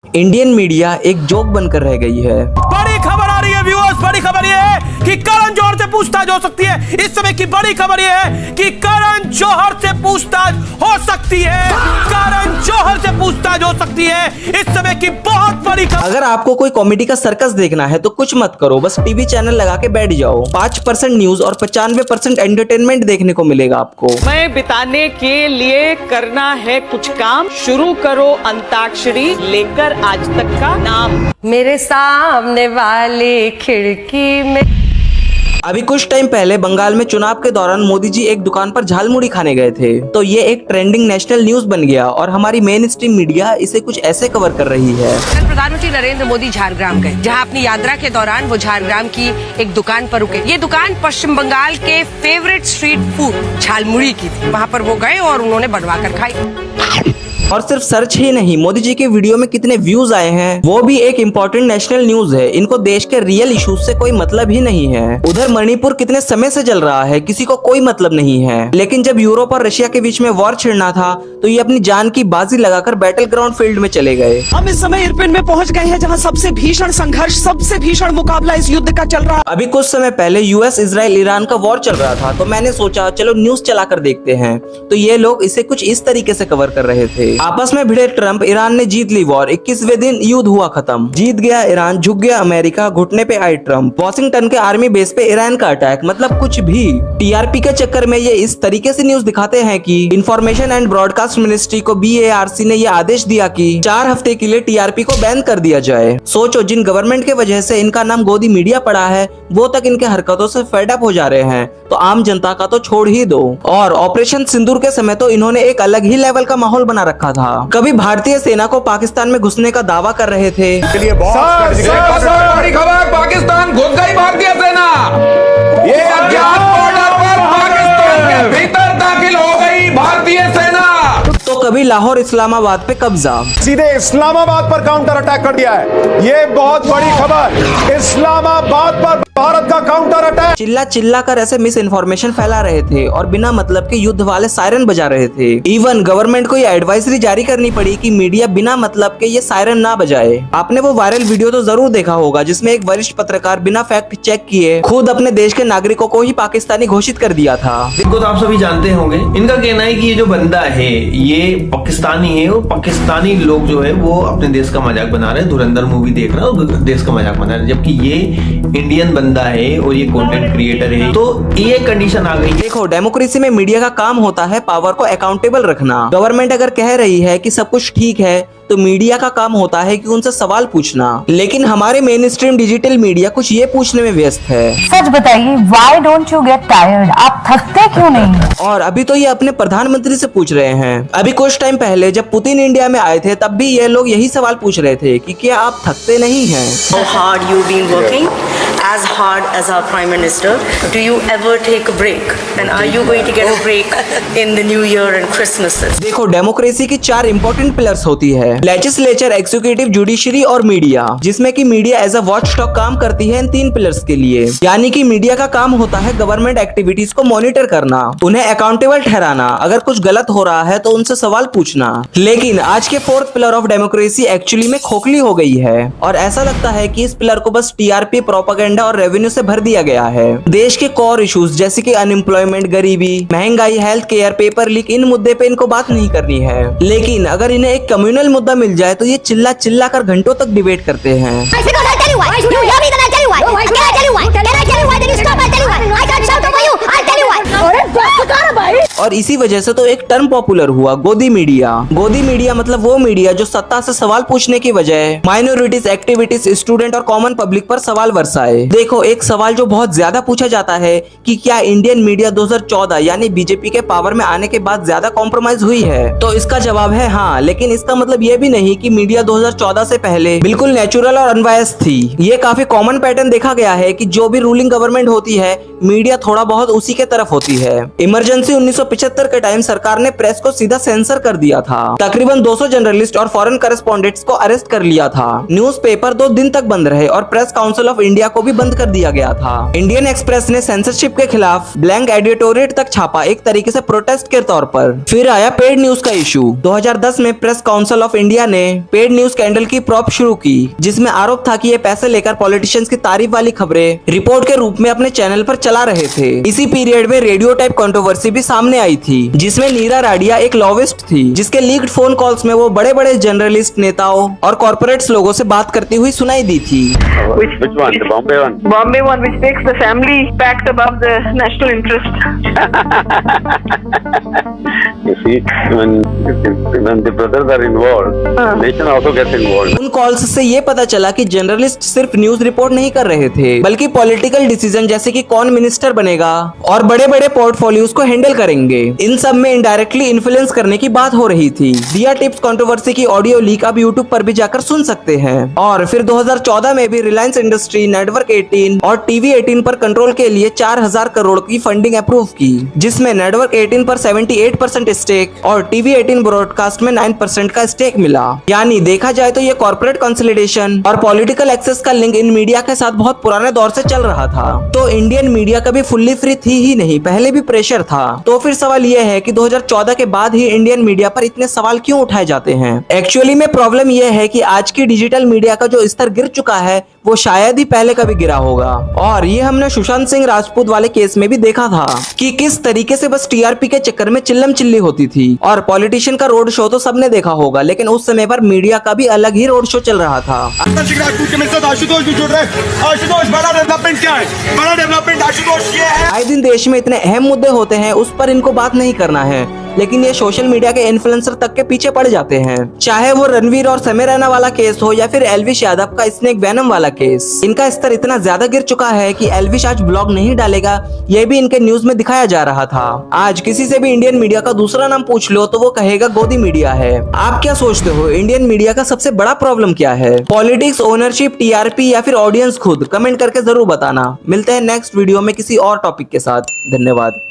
Indian media एक joke बनकर रह गई है। बड़ी खबर आ रही है व्यूअर्स, बड़ी खबर ये है कि करण जौहर से पूछताछ हो सकती है। इस समय की बड़ी खबर ये है कि करण जौहर से पूछताछ हो सकती है। करण जौहर से पूछताछ हो सकती है, इस समय की बहुत बड़ी खबर। अगर आपको कोई कॉमेडी का सर्कस देखना है तो कुछ मत करो, बस टीवी चैनल लगा के बैठ जाओ। 5% न्यूज और 95% एंटरटेनमेंट देखने को मिलेगा आपको। समय बिताने के लिए करना है कुछ काम, शुरू करो अंताक्षरी लेकर आज तक का नाम। मेरे सामने वाली खिड़की में। अभी कुछ टाइम पहले बंगाल में चुनाव के दौरान मोदी जी एक दुकान पर झालमुड़ी खाने गए थे, तो ये एक ट्रेंडिंग नेशनल न्यूज बन गया और हमारी मेन स्ट्रीम मीडिया इसे कुछ ऐसे कवर कर रही है। कल प्रधानमंत्री नरेंद्र मोदी झारग्राम गए, जहां अपनी यात्रा के दौरान वो झारग्राम की एक दुकान पर रुके। ये दुकान पश्चिम बंगाल के फेवरेट स्ट्रीट फूड झालमुड़ी की थी। वहाँ पर वो गए और उन्होंने बनवा कर खाई। और सिर्फ सर्च ही नहीं, मोदी जी के वीडियो में कितने व्यूज आए हैं वो भी एक इम्पोर्टेंट नेशनल न्यूज है। इनको देश के रियल इश्यूज से कोई मतलब ही नहीं है। उधर मणिपुर कितने समय से जल रहा है, किसी को कोई मतलब नहीं है। लेकिन जब यूरोप और रशिया के बीच में वॉर छिड़ना था तो ये अपनी जान की बाजी लगाकर बैटल ग्राउंड फील्ड में चले गए। हम इस समय इरपिन में पहुंच गए हैं, जहां सबसे भीषण संघर्ष, सबसे भीषण मुकाबला इस युद्ध का चल रहा है। अभी कुछ समय पहले यूएस इजराइल ईरान का वॉर चल रहा था, तो मैंने सोचा चलो न्यूज चलाकर देखते हैं। तो ये लोग इसे कुछ इस तरीके से कवर कर रहे थे। आपस में भिड़े ट्रंप, ईरान ने जीत ली वॉर, 21वें दिन युद्ध हुआ खत्म। जीत गया ईरान, झुक गया अमेरिका, घुटने पे आए ट्रंप। वॉशिंगटन के आर्मी बेस पे ईरान का अटैक, मतलब कुछ भी। टीआरपी के चक्कर में ये इस तरीके से न्यूज दिखाते हैं कि इंफॉर्मेशन एंड ब्रॉडकास्ट मिनिस्ट्री को बीएआरसी ने ये आदेश दिया कि 4 हफ्ते के लिए टीआरपी को बैन कर दिया जाए। सोचो, जिन गवर्नमेंट के वजह से इनका नाम गोदी मीडिया पड़ा है वो तक इनके हरकतों से फेड अप हो जा रहे हैं, तो आम जनता का तो छोड़ ही दो। और ऑपरेशन सिंदूर के समय तो इन्होंने एक अलग ही लेवल का माहौल बना रखा था। कभी भारतीय सेना को पाकिस्तान में घुसने का दावा कर रहे थे। बड़ी खबर, पाकिस्तान घुस गई भारतीय सेना। ये अज्ञात बॉर्डर पर पाकिस्तान के भीतर दाखिल हो गई भारतीय सेना। तो कभी लाहौर इस्लामाबाद पे कब्जा, सीधे इस्लामाबाद पर काउंटर अटैक कर दिया है। ये बहुत बड़ी खबर, इस्लामाबाद पर भारत का काउंटर अटैक। चिल्ला चिल्ला कर ऐसे मिस इन्फॉर्मेशन फैला रहे थे और बिना मतलब के युद्ध वाले सायरन बजा रहे थे। इवन गवर्नमेंट को ये एडवाइजरी जारी करनी पड़ी कि मीडिया बिना मतलब के ये सायरन ना बजाए। आपने वो वायरल वीडियो तो जरूर देखा होगा जिसमें एक वरिष्ठ पत्रकार बिना फैक्ट चेक किए खुद अपने देश के नागरिकों को ही पाकिस्तानी घोषित कर दिया था। इनको तो आप सभी जानते होंगे। इनका कहना है कि ये जो बंदा है ये पाकिस्तानी है, वो पाकिस्तानी लोग जो है वो अपने देश का मजाक बना रहे हैं। धुरंधर मूवी देख रहा है और देश का मजाक बना रहे हैं, जबकि ये इंडियन बंदा है और ये कंटेंट क्रिएटर है। तो ये कंडीशन आ गई। देखो, डेमोक्रेसी में मीडिया का काम होता है पावर को अकाउंटेबल रखना। गवर्नमेंट अगर कह रही है कि सब कुछ ठीक है तो मीडिया का काम होता है कि उनसे सवाल पूछना। लेकिन हमारे मेन स्ट्रीम डिजिटल मीडिया कुछ ये पूछने में व्यस्त है, सच बताइए, why don't you get tired? आप थकते क्यों नहीं? और अभी तो ये अपने प्रधानमंत्री से पूछ रहे हैं। अभी कुछ टाइम पहले जब पुतिन इंडिया में आए थे तब भी ये लोग यही सवाल पूछ रहे थे कि क्या आप थकते नहीं हैं? How hard you've been working, as hard as our Prime Minister. Do you ever take a break? And are you going to get a break in the New Year and Christmases? देखो, democracy की 4 important pillars होती है, legislature, executive, judiciary और media, जिसमें कि media as a watchdog काम करती है इन 3 पिलर्स के लिए। यानी कि मीडिया का काम होता है गवर्नमेंट एक्टिविटीज को मॉनिटर करना, उन्हें अकाउंटेबल ठहराना, अगर कुछ गलत हो रहा है तो उनसे सवाल पूछना। लेकिन आज के 4th pillar of democracy actually में खोखली हो गई है और ऐसा लगता है कि इस पिलर को बस टीआरपी, प्रोपेगेंडा और रेवेन्यू से भर दिया गया है। देश के कोर इश्यूज जैसे कि अनएम्प्लॉयमेंट, गरीबी, महंगाई, हेल्थ केयर, पेपर लीक, इन मुद्दे पे इनको बात नहीं करनी है। लेकिन अगर इन्हें एक कम्युनल मुद्दा मिल जाए तो ये चिल्ला चिल्ला कर घंटों तक डिबेट करते हैं। और इसी वजह से तो एक टर्म पॉपुलर हुआ, गोदी मीडिया। गोदी मीडिया मतलब वो मीडिया जो सत्ता से सवाल पूछने की बजाय माइनॉरिटीज, एक्टिविटीज, स्टूडेंट और कॉमन पब्लिक पर सवाल बरसाए। देखो, एक सवाल जो बहुत ज्यादा पूछा जाता है कि क्या इंडियन मीडिया 2014 यानी बीजेपी के पावर में आने के बाद ज्यादा कॉम्प्रोमाइज हुई है? तो इसका जवाब है हाँ, लेकिन इसका मतलब ये भी नहीं कि मीडिया 2014 से पहले बिल्कुल नेचुरल और अनबायस्ड थी। ये काफी कॉमन पैटर्न देखा गया है कि जो भी रूलिंग गवर्नमेंट होती है मीडिया थोड़ा बहुत उसी के तरफ होता है। होती है। इमरजेंसी 1975 के टाइम सरकार ने प्रेस को सीधा सेंसर कर दिया था। तकरीबन 200 जर्नलिस्ट और फॉरेन करेस्पॉन्डेंट्स को अरेस्ट कर लिया था। न्यूज़पेपर 2 दिन तक बंद रहे और प्रेस काउंसिल ऑफ इंडिया को भी बंद कर दिया गया था। इंडियन एक्सप्रेस ने सेंसरशिप के खिलाफ ब्लैंक एडिटोरियल तक छापा, एक तरीके से प्रोटेस्ट के तौर पर। फिर आया पेड न्यूज का इशू। 2010 में प्रेस काउंसिल ऑफ इंडिया ने पेड न्यूज स्कैंडल की प्रॉप शुरू की, जिसमें आरोप था कि ये पैसे लेकर पॉलिटिशियंस की तारीफ वाली खबरें रिपोर्ट के रूप में अपने चैनल पर चला रहे थे। इसी पीरियड में रेडियो टाइप कंट्रोवर्सी भी सामने आई थी, जिसमें नीरा राडिया एक लॉबिस्ट थी, जिसके लीक्ड फोन कॉल्स में वो बड़े बड़े जर्नलिस्ट, नेताओं और कॉर्पोरेट्स लोगों से बात करती हुई सुनाई दी थी। Which one? The Bombay one? Bombay one, which takes the family pact above the national interest. You see, when the brothers are involved, nation also gets involved. उन कॉल्स से ये पता चला कि जर्नलिस्ट सिर्फ न्यूज रिपोर्ट नहीं कर रहे थे, बल्कि पॉलिटिकल डिसीजन जैसे कि कौन मिनिस्टर बनेगा और बड़े बड़े पोर्टफोलियोज को हैंडल करेंगे, इन सब में इनडायरेक्टली इन्फ्लुएंस करने की बात हो रही थी। दिया टिप्स कंट्रोवर्सी की ऑडियो लीक अब यूट्यूब पर भी जाकर सुन सकते हैं। और फिर 2014 में भी रिलायंस इंडस्ट्री, नेटवर्क 18 और टीवी 18 पर कंट्रोल के लिए 4000 करोड़ की फंडिंग अप्रूव की, जिसमें नेटवर्क 18 पर 78% स्टेक और टीवी 18 ब्रॉडकास्ट में 9% का स्टेक मिला। यानी देखा जाए तो ये कॉर्पोरेट कंसोलिडेशन और पॉलिटिकल एक्सेस का लिंक इन मीडिया के साथ बहुत पुराने दौर से चल रहा था। तो इंडियन मीडिया कभी फुल्ली फ्री थी ही नहीं, पहले भी प्रेशर था। तो फिर सवाल ये है कि 2014 के बाद ही इंडियन मीडिया पर इतने सवाल क्यों उठाए जाते हैं? एक्चुअली में प्रॉब्लम यह है कि आज की डिजिटल मीडिया का जो स्तर गिर चुका है, वो शायद ही पहले कभी गिरा होगा। और ये हमने सुशांत सिंह राजपूत वाले केस में भी देखा था कि किस तरीके से बस टीआरपी के चक्कर में चिल्लम चिल्ली होती थी। और पॉलिटिशियन का रोड शो तो सबने देखा होगा, लेकिन उस समय पर मीडिया का भी अलग ही रोड शो चल रहा था। आशुतोष भी जुड़ रहे हैं। आशुतोष, बड़ा डेवलपमेंट क्या है? बड़ा डेवलपमेंट आशुतोष ये है। आए दिन देश में इतने अहम मुद्दे होते हैं, उस पर इनको बात नहीं करना है, लेकिन ये सोशल मीडिया के इन्फ्लुएंसर तक के पीछे पड़ जाते हैं। चाहे वो रणवीर और समय रैना वाला केस हो या फिर एल्विश यादव का स्नेक वैनम वाला केस, इनका स्तर इतना ज्यादा गिर चुका है कि एल्विश आज ब्लॉग नहीं डालेगा, ये भी इनके न्यूज में दिखाया जा रहा था। आज किसी से भी इंडियन मीडिया का दूसरा नाम पूछ लो तो वो कहेगा गोदी मीडिया है। आप क्या सोचते हो, इंडियन मीडिया का सबसे बड़ा प्रॉब्लम क्या है? पॉलिटिक्स, ओनरशिप, टीआरपी या फिर ऑडियंस खुद? कमेंट करके जरूर बताना। मिलते हैं नेक्स्ट वीडियो में किसी और टॉपिक के साथ। धन्यवाद।